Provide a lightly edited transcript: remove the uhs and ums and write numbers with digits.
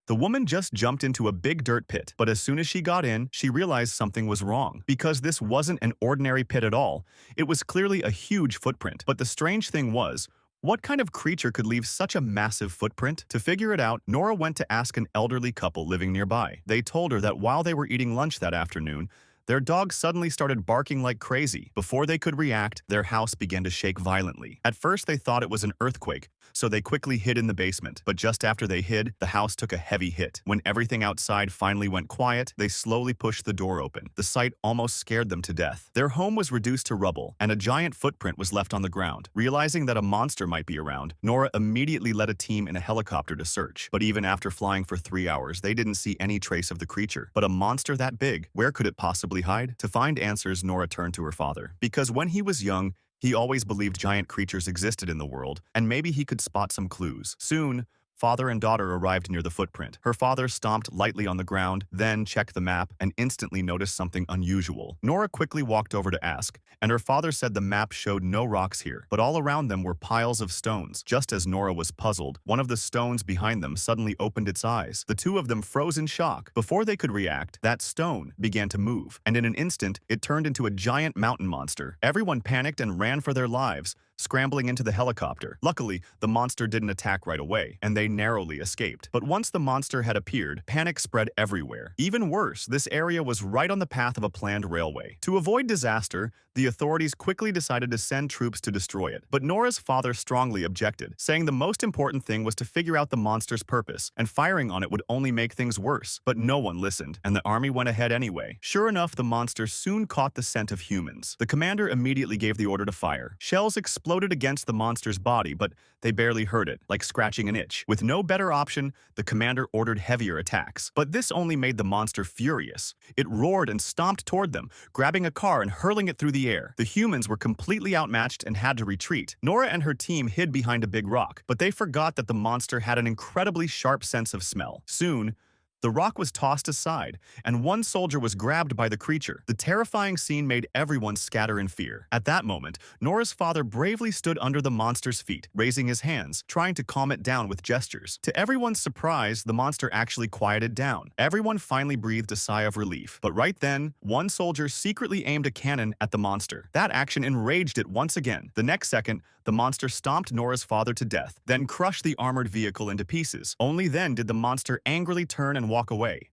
The woman just jumped into a big dirt pit, but as soon as she got in, she realized something was wrong. Because this wasn't an ordinary pit at all, it was clearly a huge footprint. But the strange thing was, what kind of creature could leave such a massive footprint? To figure it out, Nora went to ask an elderly couple living nearby. They told her that while they were eating lunch that afternoon, their dog suddenly started barking like crazy. Before they could react, their house began to shake violently. At first, they thought it was an earthquake, so they quickly hid in the basement. But just after they hid, the house took a heavy hit. When everything outside finally went quiet, they slowly pushed the door open. The sight almost scared them to death. Their home was reduced to rubble, and a giant footprint was left on the ground. Realizing that a monster might be around, Nora immediately led a team in a helicopter to search. But even after flying for 3 hours, they didn't see any trace of the creature. But a monster that big, where could it possibly hide? To find answers, Nora turned to her father. Because when he was young, he always believed giant creatures existed in the world, and maybe he could spot some clues. Soon, father and daughter arrived near the footprint. Her father stomped lightly on the ground, then checked the map and instantly noticed something unusual. Nora quickly walked over to ask, and her father said the map showed no rocks here, but all around them were piles of stones. Just as Nora was puzzled, one of the stones behind them suddenly opened its eyes. The two of them froze in shock. Before they could react, that stone began to move, and in an instant, it turned into a giant mountain monster. Everyone panicked and ran for their lives, scrambling into the helicopter. Luckily, the monster didn't attack right away, and they narrowly escaped. But once the monster had appeared, panic spread everywhere. Even worse, this area was right on the path of a planned railway. To avoid disaster, the authorities quickly decided to send troops to destroy it. But Nora's father strongly objected, saying the most important thing was to figure out the monster's purpose, and firing on it would only make things worse. But no one listened, and the army went ahead anyway. Sure enough, the monster soon caught the scent of humans. The commander immediately gave the order to fire. Shells exploded against the monster's body, but they barely hurt it, like scratching an itch. With no better option, the commander ordered heavier attacks. But this only made the monster furious. It roared and stomped toward them, grabbing a car and hurling it through the air. The humans were completely outmatched and had to retreat. Nora and her team hid behind a big rock, but they forgot that the monster had an incredibly sharp sense of smell. Soon, the rock was tossed aside, and one soldier was grabbed by the creature. The terrifying scene made everyone scatter in fear. At that moment, Nora's father bravely stood under the monster's feet, raising his hands, trying to calm it down with gestures. To everyone's surprise, the monster actually quieted down. Everyone finally breathed a sigh of relief. But right then, one soldier secretly aimed a cannon at the monster. That action enraged it once again. The next second, the monster stomped Nora's father to death, then crushed the armored vehicle into pieces. Only then did the monster angrily turn and walk away.